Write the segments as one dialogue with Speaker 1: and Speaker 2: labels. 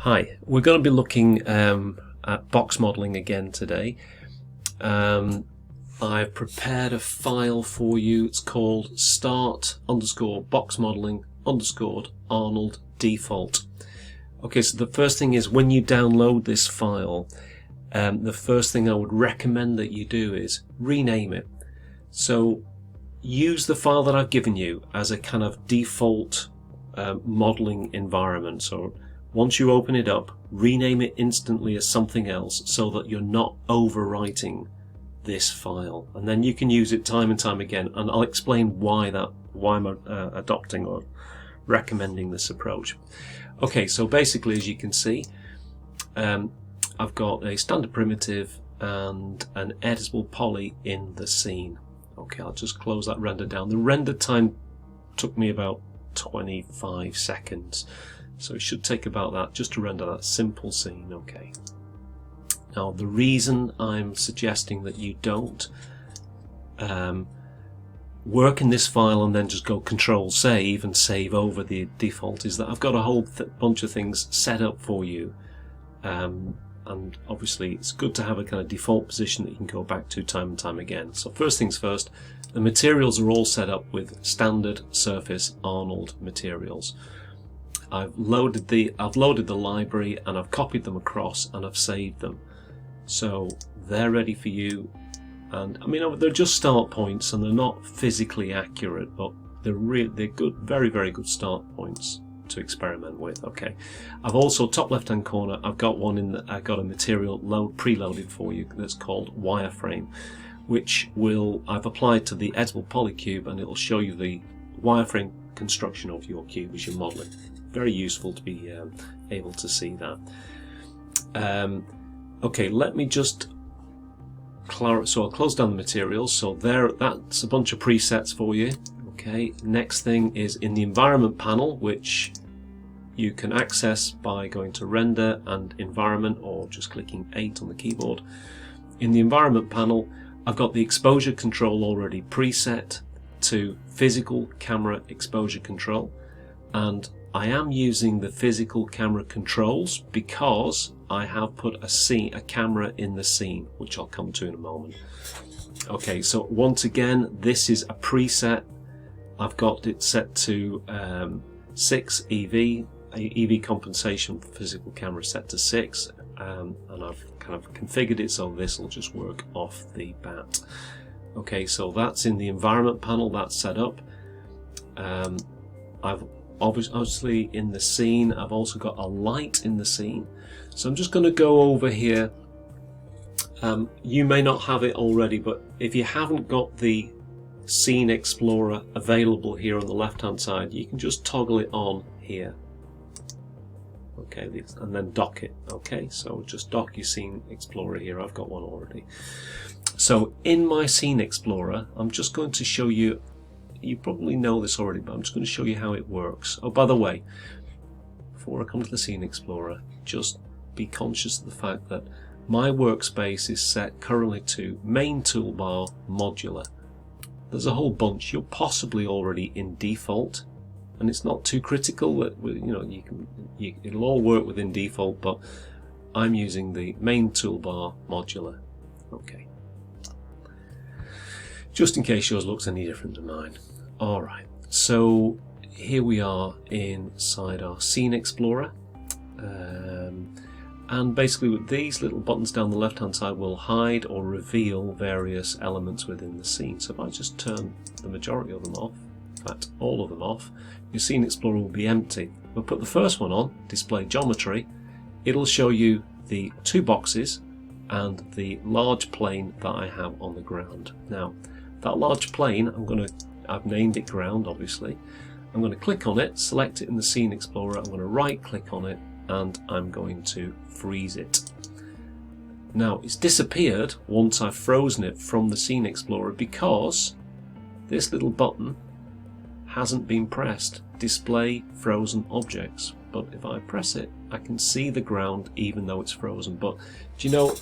Speaker 1: Hi, we're going to be looking at box modeling again today. I've prepared a file for you. It's called start_boxmodeling_Arnold default. Okay, so the first thing is when you download this file, the first thing I would recommend that you do is rename it. So use the file that I've given you as a kind of default modeling environment. So once you open it up, rename it instantly as something else so that you're not overwriting this file, and then you can use it time and time again, and I'll explain why I'm adopting or recommending this approach. Okay, so basically, as you can see, I've got a standard primitive and an editable poly in the scene. Okay, I'll just close that render down. The render time took me about 25 seconds. So it should take about that just to render that simple scene. Okay. Now the reason I'm suggesting that you don't work in this file and then just go Control Save and save over the default is that I've got a whole bunch of things set up for you, and obviously it's good to have a kind of default position that you can go back to time and time again. So first things first, the materials are all set up with standard surface Arnold materials. I've loaded the library and I've copied them across and I've saved them, so they're ready for you. And I mean, they're just start points and they're not physically accurate, but they're good, very good start points to experiment with. Okay, I've also, top left hand corner, I've got I've got a material preloaded for you that's called wireframe, which I've applied to the editable polycube, and it'll show you the wireframe construction of your cube as you're modeling. Very useful to be able to see that. Okay, let me just clarify. So I'll close down the materials. So that's a bunch of presets for you. Okay, next thing is in the environment panel, which you can access by going to Render and Environment, or just clicking 8 on the keyboard. In the environment panel, I've got the exposure control already preset to physical camera exposure control, and I am using the physical camera controls because I have put a camera in the scene, which I'll come to in a moment. Okay, so once again, this is a preset. I've got it set to 6 EV compensation for physical camera set to 6, and I've kind of configured it so this will just work off the bat. Okay, so that's in the environment panel, that's set up. I've obviously in the scene, I've also got a light in the scene. So I'm just going to go over here. You may not have it already, but if you haven't got the Scene Explorer available here on the left hand side, you can just toggle it on here. Okay, and then dock it. Okay, so just dock your Scene Explorer here. I've got one already. So in my Scene Explorer, I'm just going to show you. You probably know this already, but I'm just going to show you how it works. Oh, by the way, before I come to the Scene Explorer, just be conscious of the fact that my workspace is set currently to Main Toolbar Modular. There's a whole bunch. You're possibly already in default, and it's not too critical. That it'll all work within default, but I'm using the Main Toolbar Modular. Okay. Just in case yours looks any different than mine. Alright, so here we are inside our Scene Explorer, and basically with these little buttons down the left hand side will hide or reveal various elements within the scene. So if I just turn the majority of them off, in fact all of them off, your Scene Explorer will be empty. We'll put the first one on, Display Geometry. It'll show you the 2 boxes and the large plane that I have on the ground. Now that large plane, I've named it ground, obviously. I'm going to click on it, select it in the Scene Explorer, I'm going to right click on it, and I'm going to freeze it. Now it's disappeared once I've frozen it from the Scene Explorer because this little button hasn't been pressed, Display Frozen Objects. But if I press it, I can see the ground even though it's frozen. But do you know,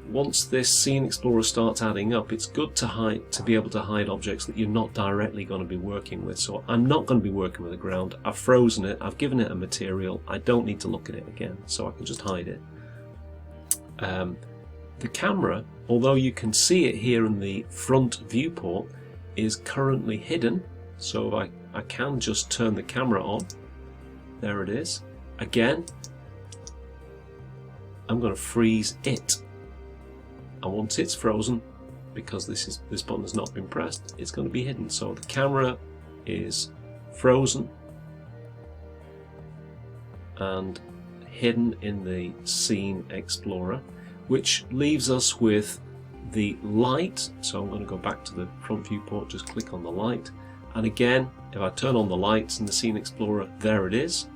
Speaker 1: once this Scene Explorer starts adding up, it's good to be able to hide objects that you're not directly going to be working with. So I'm not going to be working with the ground. I've frozen it. I've given it a material. I don't need to look at it again, so I can just hide it. The camera, although you can see it here in the front viewport, is currently hidden. So I can just turn the camera on. There it is. Again, I'm going to freeze it. And once it's frozen, because this button has not been pressed, it's going to be hidden. So the camera is frozen and hidden in the Scene Explorer, which leaves us with the light. So I'm going to go back to the front viewport, just click on the light, and again, if I turn on the lights in the Scene Explorer, there it is.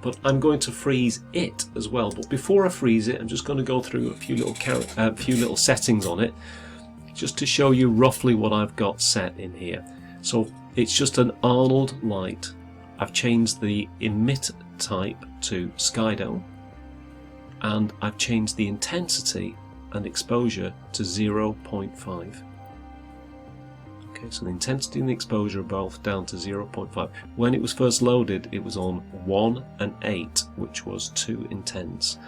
Speaker 1: But I'm going to freeze it as well. But before I freeze it, I'm just going to go through a few little settings on it, just to show you roughly what I've got set in here. So it's just an Arnold light. I've changed the emit type to Skydome, and I've changed the intensity and exposure to 0.5. Okay, so the intensity and the exposure are both down to 0.5. When it was first loaded, it was on 1 and 8, which was too intense.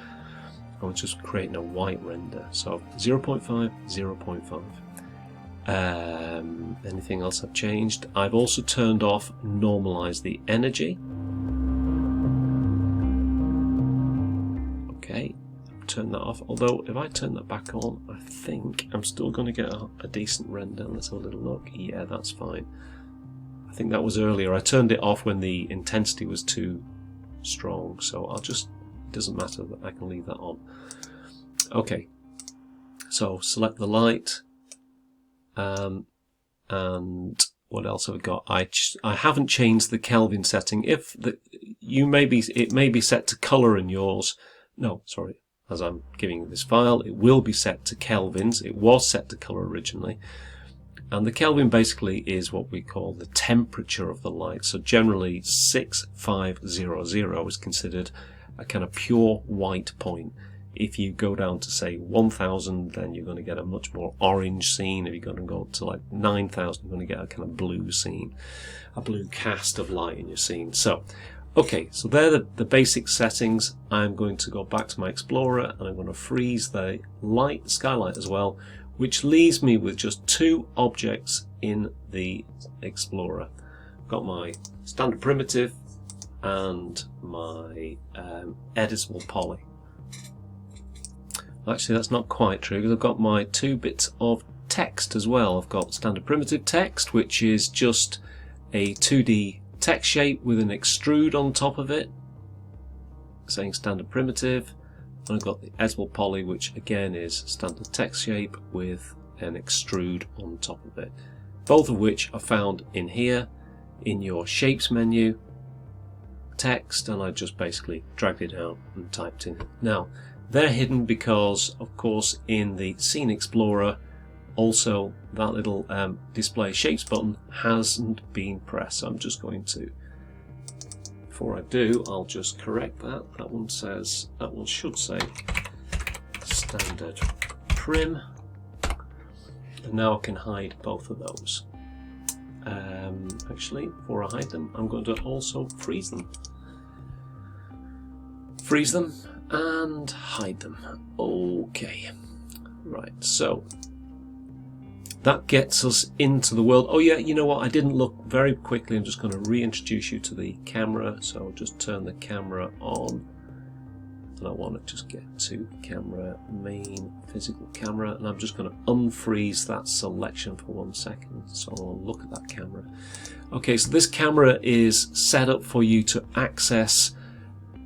Speaker 1: I was just creating a white render. So 0.5, 0.5. Anything else I've changed? I've also turned off normalize the energy. Okay, turn that off. Although if I turn that back on, I think I'm still going to get a decent render. Let's have a little look. Yeah, that's fine. I think that was earlier. I turned it off when the intensity was too strong, so I'll just, it doesn't matter, that I can leave that on. Okay, so select the light, and what else have I got? I haven't changed the Kelvin setting. It may be set to color in yours. No, sorry. As I'm giving you this file, it will be set to kelvins. It was set to color originally, and the Kelvin basically is what we call the temperature of the light. So generally 6500 is considered a kind of pure white point. If you go down to say 1000, then you're going to get a much more orange scene. If you're going to go to like 9000, you're going to get a kind of blue scene, a blue cast of light in your scene. So okay, so they're the basic settings. I'm going to go back to my Explorer, and I'm going to freeze the light, skylight as well, which leaves me with just 2 objects in the Explorer. I've got my standard primitive and my editable poly. Actually, that's not quite true, because I've got my 2 bits of text as well. I've got standard primitive text, which is just a 2D text shape with an extrude on top of it, saying standard primitive, and I've got the editable poly, which again is standard text shape with an extrude on top of it. Both of which are found in here in your shapes menu, text, and I just basically dragged it out and typed in. Now they're hidden because, of course, in the Scene Explorer, also that little display shapes button hasn't been pressed. So I'm just going to, before I do, I'll just correct that. That one should say standard prim, and now I can hide both of those. Actually, before I hide them, I'm going to also freeze them. Freeze them and hide them. Okay, right, so that gets us into the world. Oh yeah, you know what, I didn't look very quickly. I'm just going to reintroduce you to the camera. So I'll just turn the camera on, and I want to just get to camera, main physical camera, and I'm just going to unfreeze that selection for 1 second. So I'll look at that camera. Okay, so this camera is set up for you to access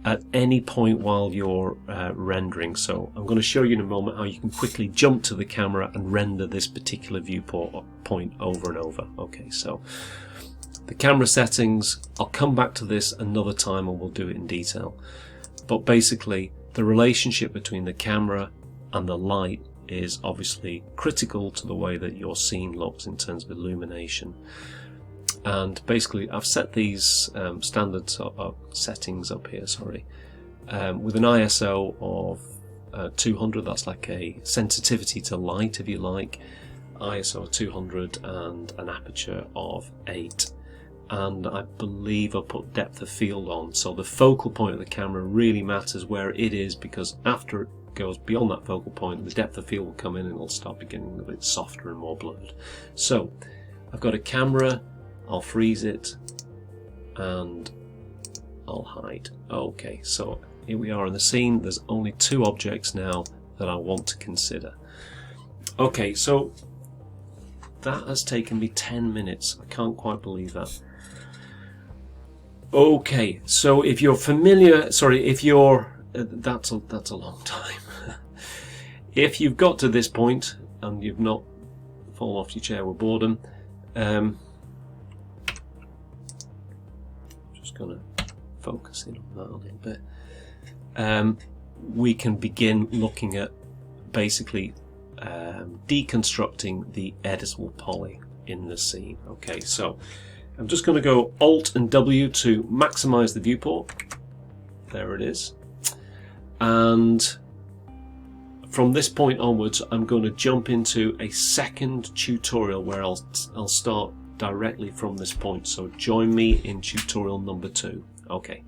Speaker 1: at any point while you're rendering. So I'm going to show you in a moment how you can quickly jump to the camera and render this particular viewport point over and over. Okay, so the camera settings, I'll come back to this another time and we'll do it in detail. But basically, the relationship between the camera and the light is obviously critical to the way that your scene looks in terms of illumination. And basically, I've set these standard settings up here, sorry, with an ISO of 200, that's like a sensitivity to light if you like, ISO 200 and an aperture of 8. And I believe I put depth of field on, so the focal point of the camera really matters where it is, because after it goes beyond that focal point the depth of field will come in and it'll start getting a bit softer and more blurred. So I've got a camera, I'll freeze it and I'll hide. Okay, so here we are in the scene. There's only 2 objects now that I want to consider. Okay, so that has taken me 10 minutes. I can't quite believe that. Okay, so if you're familiar, sorry, if you're, that's a long time. If you've got to this point and you've not fallen off your chair with boredom, just gonna focus in on that a little bit. We can begin looking at basically deconstructing the editable poly in the scene. Okay, so I'm just going to go Alt and W to maximize the viewport. There it is. And from this point onwards, I'm going to jump into a second tutorial where I'll start directly from this point. So join me in tutorial number 2. Okay.